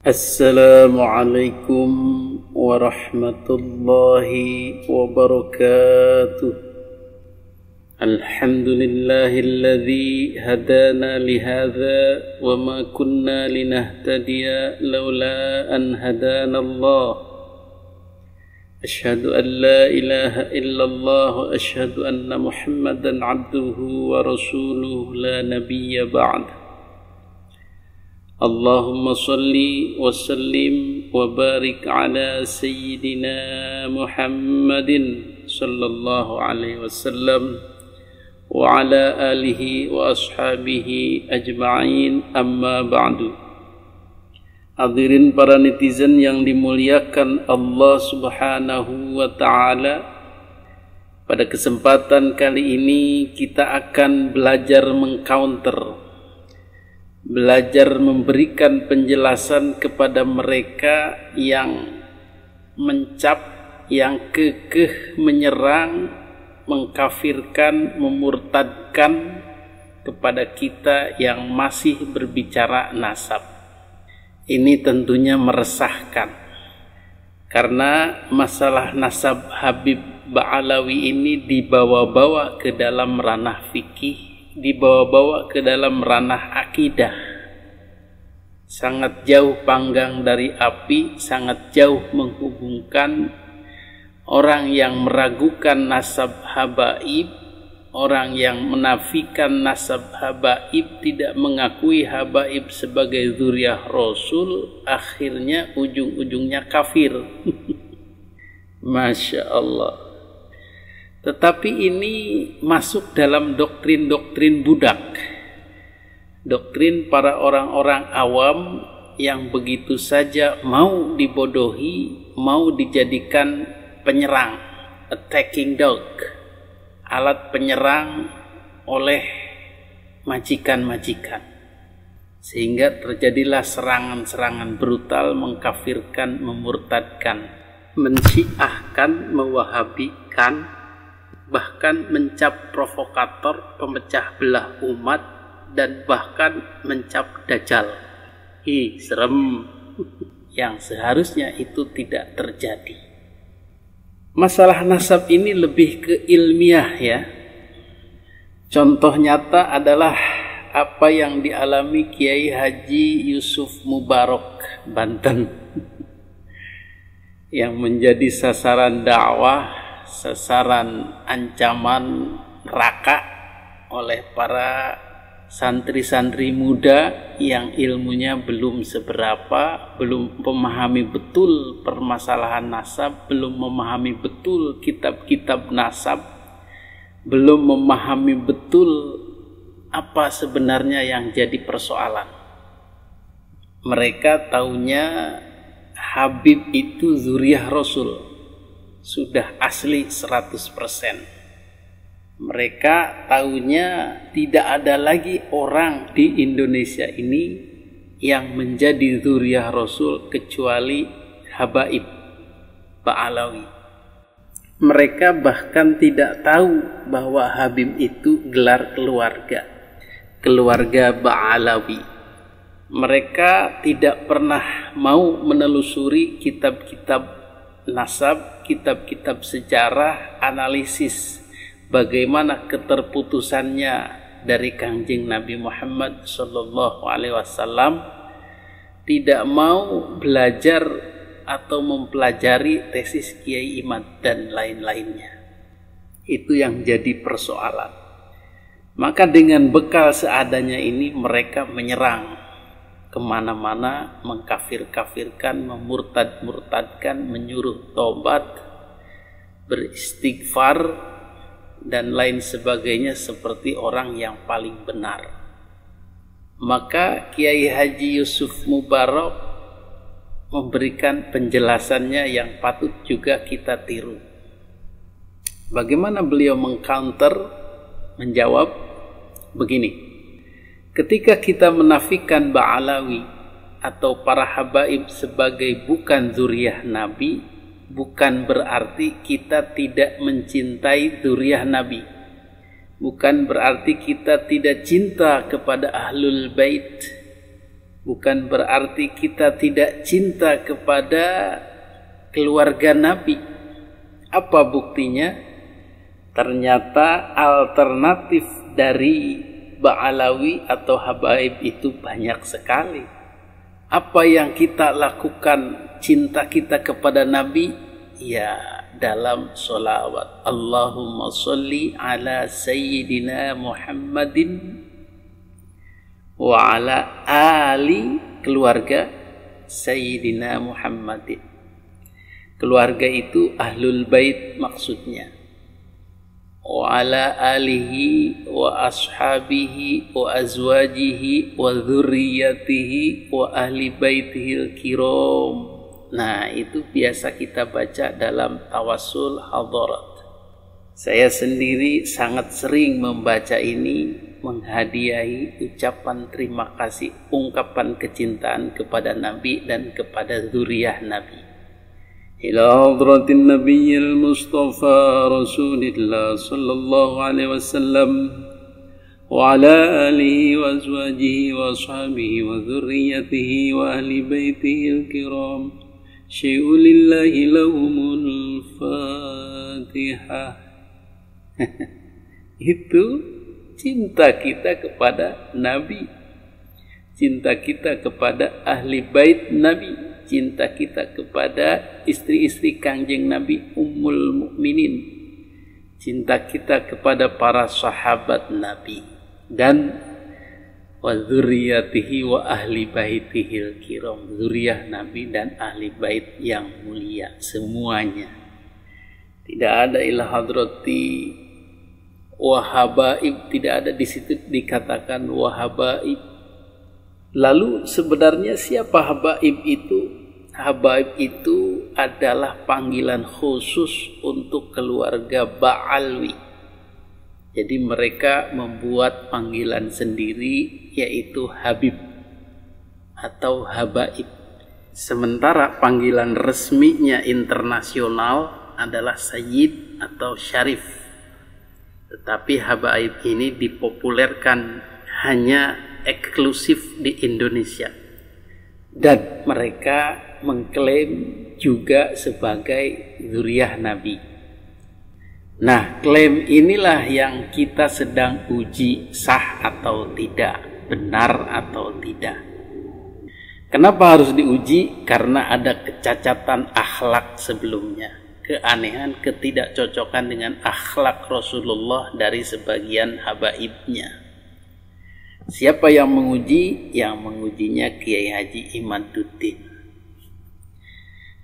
Assalamualaikum warahmatullahi wabarakatuh. Alhamdulillahilladzi hadana lihadza wa ma kunna linahtadiya laula an hadana Allah. Asyhadu an la ilaha illallah wa asyhadu anna Muhammadan abduhu wa rasuluhu la nabiyya ba'da. Allahumma salli wa sallim wa barik ala sayyidina Muhammadin sallallahu alaihi wasallam wa ala alihi wa ashabihi ajma'in, amma ba'du. Hadirin para netizen yang dimuliakan Allah subhanahu wa ta'ala, pada kesempatan kali ini kita akan belajar mengcounter, belajar memberikan penjelasan kepada mereka yang mencap, yang kekeh menyerang, mengkafirkan, memurtadkan kepada kita yang masih berbicara nasab. Ini tentunya meresahkan, karena masalah nasab Habib Ba'alawi ini dibawa-bawa ke dalam ranah fikih, dibawa-bawa ke dalam ranah akidah. Sangat jauh panggang dari api, sangat jauh menghubungkan. Orang yang meragukan nasab habaib, orang yang menafikan nasab habaib, tidak mengakui habaib sebagai zuriyah Rasul, akhirnya ujung-ujungnya kafir. Masya Allah. Tetapi ini masuk dalam doktrin-doktrin budak, doktrin para orang-orang awam yang begitu saja mau dibodohi, mau dijadikan penyerang, attacking dog, alat penyerang oleh majikan-majikan, sehingga terjadilah serangan-serangan brutal, mengkafirkan, memurtadkan, mensyiahkan, mewahabikan, bahkan mencap provokator, pemecah belah umat, dan bahkan mencap dajjal. Serem. Yang seharusnya itu tidak terjadi. Masalah nasab ini lebih ke ilmiah ya. Contoh nyata adalah apa yang dialami Kiai Haji Yusuf Mubarak Banten yang menjadi sasaran dakwah, sasaran ancaman neraka oleh para santri-santri muda yang ilmunya belum seberapa, belum memahami betul permasalahan nasab, belum memahami betul kitab-kitab nasab, belum memahami betul apa sebenarnya yang jadi persoalan. Mereka taunya Habib itu zuriyah Rasul, sudah asli 100%. Mereka tahunya tidak ada lagi orang di Indonesia ini yang menjadi zuriyah Rasul kecuali habaib Ba'alawi. Mereka bahkan tidak tahu bahwa Habib itu gelar keluarga Ba'alawi. Mereka tidak pernah mau menelusuri kitab-kitab nasab, kitab-kitab sejarah, analisis bagaimana keterputusannya dari Kangjeng Nabi Muhammad sallallahu alaihi wasallam, tidak mau belajar atau mempelajari tesis Kiai Imad dan lain-lainnya. Itu yang jadi persoalan. Maka dengan bekal seadanya ini mereka menyerang kemana-mana, mengkafir-kafirkan, memurtad-murtadkan, menyuruh tobat, beristighfar, dan lain sebagainya seperti orang yang paling benar. Maka Kiai Haji Yusuf Mubarak memberikan penjelasannya yang patut juga kita tiru. Bagaimana beliau mengcounter, menjawab begini. Ketika kita menafikan Ba'alawi atau para habaib sebagai bukan zuriyah Nabi, bukan berarti kita tidak mencintai zuriyah Nabi. Bukan berarti kita tidak cinta kepada Ahlul Bait. Bukan berarti kita tidak cinta kepada keluarga Nabi. Apa buktinya? Ternyata alternatif dari Ba'alawi atau habaib itu banyak sekali. Apa yang kita lakukan cinta kita kepada Nabi? Ya, dalam sholawat. Allahumma sholli ala sayyidina Muhammadin wa ala ali keluarga Sayyidina Muhammadin. Keluarga itu ahlul bait maksudnya. Wa ala alihi wa ashabihi wa azwajihi wa dzurriyyatihi wa ahli baitihil kiram. Nah, itu biasa kita baca dalam tawassul hadarat. Saya sendiri sangat sering membaca ini, menghadiahi ucapan terima kasih, ungkapan kecintaan kepada Nabi dan kepada zuriyah Nabi. Ila hadratin Nabiyil Mustafa Rasulillah sallallahu alaihi wasallam wa ala alihi wa azwajihi wa ashabihi wa dzurriyyatihi wa ahli baitihil kiram. Syai'ulillahi lahumul Fatihah. Itu cinta kita kepada Nabi, cinta kita kepada ahli bait Nabi, cinta kita kepada istri-istri Kangjeng Nabi Ummul Mukminin, cinta kita kepada para sahabat Nabi, dan wa dzurriyyatihi wa ahli baitihil kiram, zuriyah Nabi dan ahli bait yang mulia semuanya. Tidak ada ila hadrati wahabaib, tidak ada di situ dikatakan wahabaib. Lalu sebenarnya siapa habaib itu? Habaib itu adalah panggilan khusus untuk keluarga Ba'alwi. Jadi mereka membuat panggilan sendiri, yaitu Habib atau habaib. Sementara panggilan resminya internasional adalah Sayyid atau Syarif. Tetapi habaib ini dipopulerkan hanya eksklusif di Indonesia. Dan mereka mengklaim juga sebagai zuriyah Nabi. Nah, klaim inilah yang kita sedang uji sah atau tidak, benar atau tidak. Kenapa harus diuji? Karena ada kecacatan akhlak sebelumnya. Keanehan, ketidakcocokan dengan akhlak Rasulullah dari sebagian habaibnya. Siapa yang menguji? Yang mengujinya Kiai Haji Imaduddin.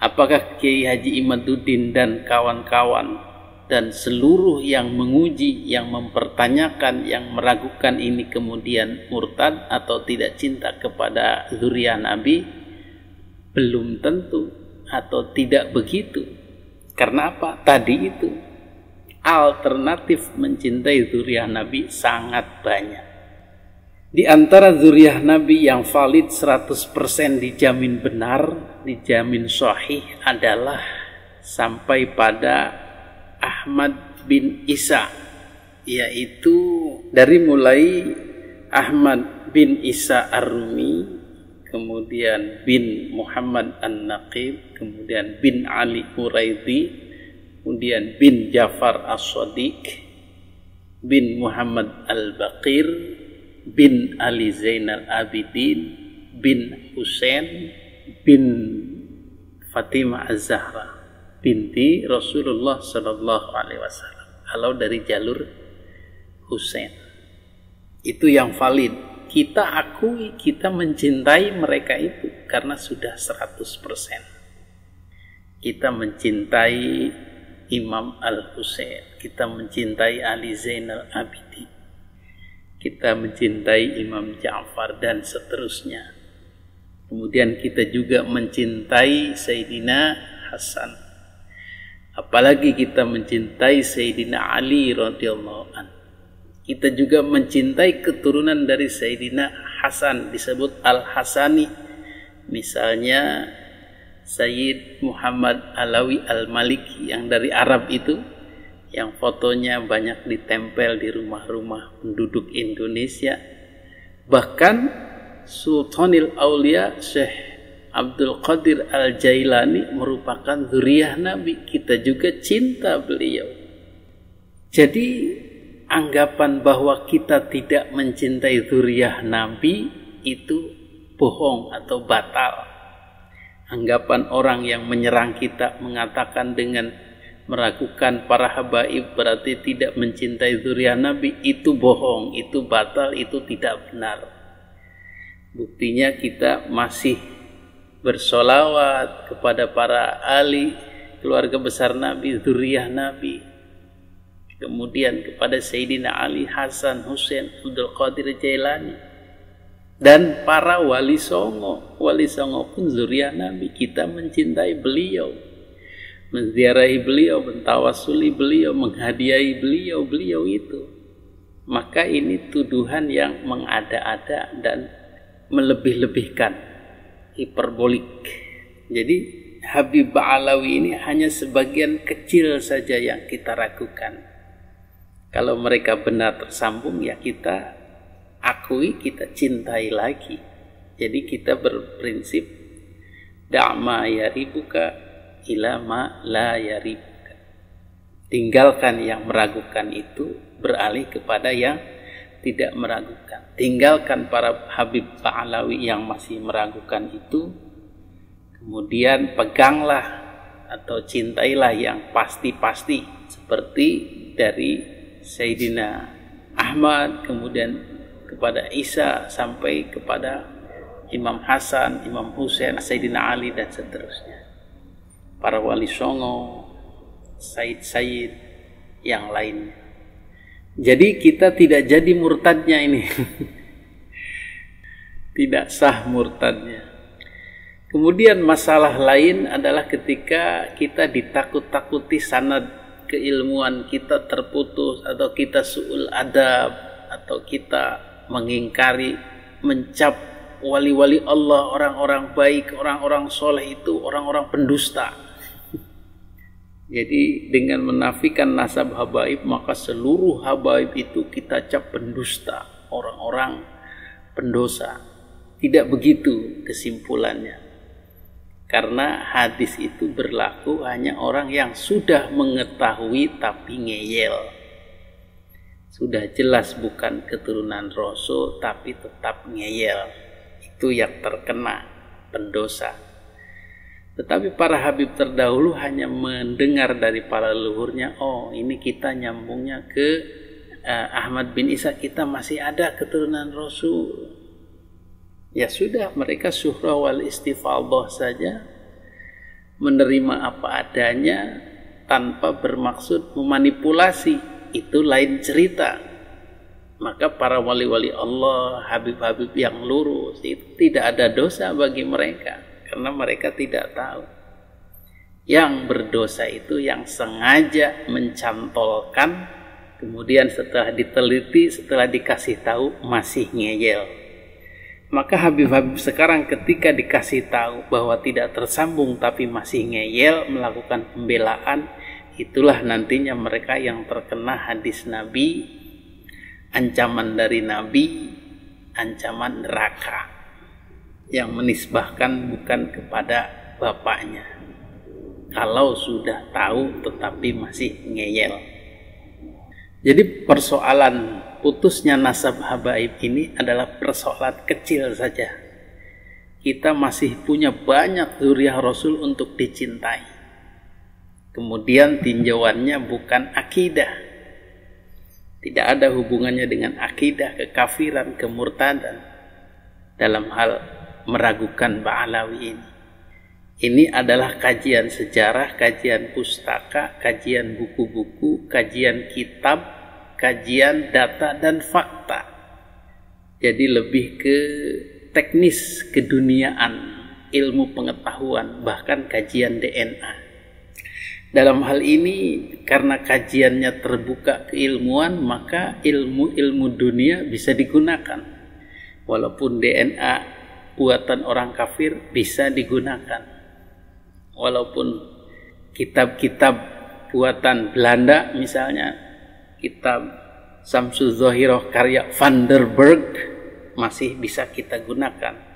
Apakah Kiai Haji Imaduddin dan kawan-kawan dan seluruh yang menguji, yang mempertanyakan, yang meragukan ini kemudian murtad atau tidak cinta kepada zuriyah Nabi? Belum tentu, atau tidak begitu. Karena apa? Tadi itu alternatif mencintai zuriyah Nabi sangat banyak. Di antara zuriyah Nabi yang valid 100% dijamin benar, dijamin sahih adalah sampai pada Ahmad bin Isa, yaitu dari mulai Ahmad bin Isa Ar-Rumi, kemudian bin Muhammad An-Naqib, kemudian bin Ali Quraidi, kemudian bin Ja'far As-Shadiq, bin Muhammad Al-Baqir, bin Ali Zainal Abidin, bin Husain, bin Fatimah Az-Zahra binti Rasulullah sallallahu alaihi wasallam. Kalau dari jalur Husain, itu yang valid. Kita akui, kita mencintai mereka itu karena sudah 100%. Kita mencintai Imam Al-Husain, kita mencintai Ali Zainal Abidin, kita mencintai Imam Ja'far dan seterusnya. Kemudian kita juga mencintai Sayyidina Hasan. Apalagi kita mencintai Sayyidina Ali radhiyallahu anhu. Kita juga mencintai keturunan dari Sayyidina Hasan, disebut Al-Hasani. Misalnya Sayyid Muhammad Alawi Al-Maliki yang dari Arab itu, yang fotonya banyak ditempel di rumah-rumah penduduk Indonesia. Bahkan Sultanil Aulia Syekh Abdul Qadir Al-Jailani merupakan zuriyah Nabi. Kita juga cinta beliau. Jadi anggapan bahwa kita tidak mencintai zuriyah Nabi itu bohong atau batal. Anggapan orang yang menyerang kita mengatakan dengan meragukan para habaib berarti tidak mencintai zuriyah Nabi, itu bohong, itu batal, itu tidak benar. Buktinya kita masih bersolawat kepada para ahli keluarga besar Nabi, zuriyah Nabi. Kemudian kepada Sayyidina Ali, Hasan, Husain, Abdul Qadir Jailani. Dan para wali songo pun zuriyah Nabi. Kita mencintai beliau, menziarahi beliau, mentawasuli beliau, menghadiahi beliau itu. Maka ini tuduhan yang mengada-ada dan melebih-lebihkan, hiperbolik. Jadi Habib Ba'alawi ini hanya sebagian kecil saja yang kita ragukan. Kalau mereka benar tersambung, ya kita akui, kita cintai lagi. Jadi kita berprinsip da'ma yaribuka ila ma la yaribuka. Tinggalkan yang meragukan itu, beralih kepada yang tidak meragukan. Tinggalkan para Habib Ba'alawi yang masih meragukan itu, kemudian peganglah atau cintailah yang pasti-pasti, seperti dari Sayyidina Ahmad, kemudian kepada Isa, sampai kepada Imam Hasan, Imam Husain, Sayyidina Ali, dan seterusnya. Para wali songo, Sayyid yang lain. Jadi kita tidak jadi murtadnya ini. Tidak sah murtadnya. Kemudian masalah lain adalah ketika kita ditakut-takuti sanad keilmuan kita terputus, atau kita su'ul adab, atau kita mengingkari, mencap wali-wali Allah, orang-orang baik, orang-orang soleh itu orang-orang pendusta. Jadi dengan menafikan nasab habaib, maka seluruh habaib itu kita cap pendusta, orang-orang pendosa. Tidak begitu kesimpulannya. Karena hadis itu berlaku hanya orang yang sudah mengetahui tapi ngeyel. Sudah jelas bukan keturunan Rasul tapi tetap ngeyel. Itu yang terkena pendosa. Tetapi para habib terdahulu hanya mendengar dari para leluhurnya, oh ini kita nyambungnya ke Ahmad bin Isa, kita masih ada keturunan Rasul. Ya sudah, mereka syuhrah wal istifallah saja, menerima apa adanya tanpa bermaksud memanipulasi. Itu lain cerita. Maka para wali-wali Allah, habib-habib yang lurus, itu tidak ada dosa bagi mereka, karena mereka tidak tahu. Yang berdosa itu yang sengaja mencantolkan, kemudian setelah diteliti, setelah dikasih tahu masih ngeyel. Maka habib-habib sekarang ketika dikasih tahu bahwa tidak tersambung tapi masih ngeyel, melakukan pembelaan, itulah nantinya mereka yang terkena hadis Nabi, ancaman dari Nabi, ancaman neraka, yang menisbahkan bukan kepada bapaknya. Kalau sudah tahu tetapi masih ngeyel. Jadi persoalan putusnya nasab habaib ini adalah persoalan kecil saja. Kita masih punya banyak zuriyah Rasul untuk dicintai. Kemudian tinjauannya bukan akidah. Tidak ada hubungannya dengan akidah, kekafiran, kemurtadan dalam hal meragukan Ba'alawi ini. Ini adalah kajian sejarah, kajian pustaka, kajian buku-buku, kajian kitab, kajian data dan fakta. Jadi lebih ke teknis keduniaan, ilmu pengetahuan, bahkan kajian DNA. Dalam hal ini, karena kajiannya terbuka keilmuan, maka ilmu-ilmu dunia bisa digunakan. Walaupun DNA buatan orang kafir bisa digunakan. Walaupun kitab-kitab buatan Belanda, misalnya kitab Samsul Zohiroh karya Van der Berg, masih bisa kita gunakan.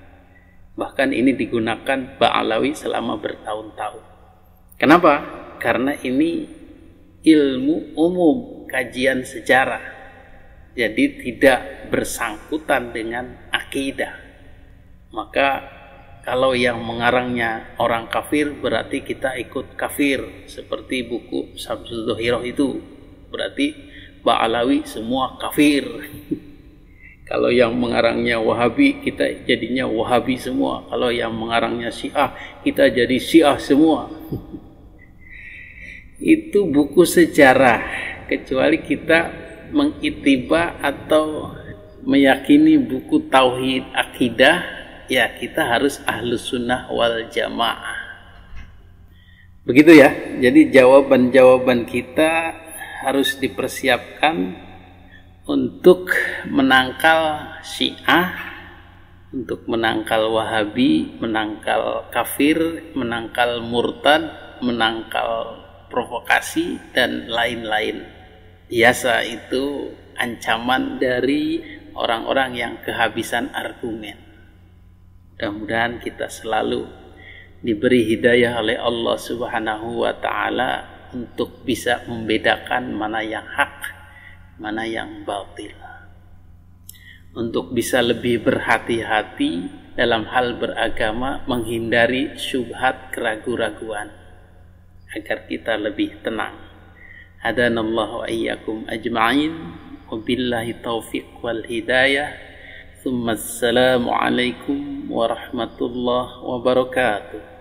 Bahkan ini digunakan Ba'alawi selama bertahun-tahun. Kenapa? Karena ini ilmu umum, kajian sejarah. Jadi tidak bersangkutan dengan akidah. Maka kalau yang mengarangnya orang kafir, berarti kita ikut kafir. Seperti buku Syamsul Dhuhirah itu, berarti Ba'alawi semua kafir. Kalau yang mengarangnya Wahabi, kita jadinya Wahabi semua. Kalau yang mengarangnya Syiah, kita jadi Syiah semua. Itu buku sejarah. Kecuali kita mengitiba atau meyakini buku tauhid akidah, ya kita harus ahlus sunnah wal jamaah. Begitu ya. Jadi jawaban-jawaban kita harus dipersiapkan untuk menangkal Syiah, untuk menangkal Wahabi, menangkal kafir, menangkal murtad, menangkal provokasi, dan lain-lain. Biasa itu ancaman dari orang-orang yang kehabisan argumen. Mudah-mudahan kita selalu diberi hidayah oleh Allah Subhanahu wa ta'ala untuk bisa membedakan mana yang hak, mana yang batil, untuk bisa lebih berhati-hati dalam hal beragama, menghindari syubhat, keraguan-raguan, agar kita lebih tenang. Hadanallahu wa iyyakum ajma'in, wabillahi taufiq wal hidayah. Assalamu alaikum warahmatullahi wabarakatuh.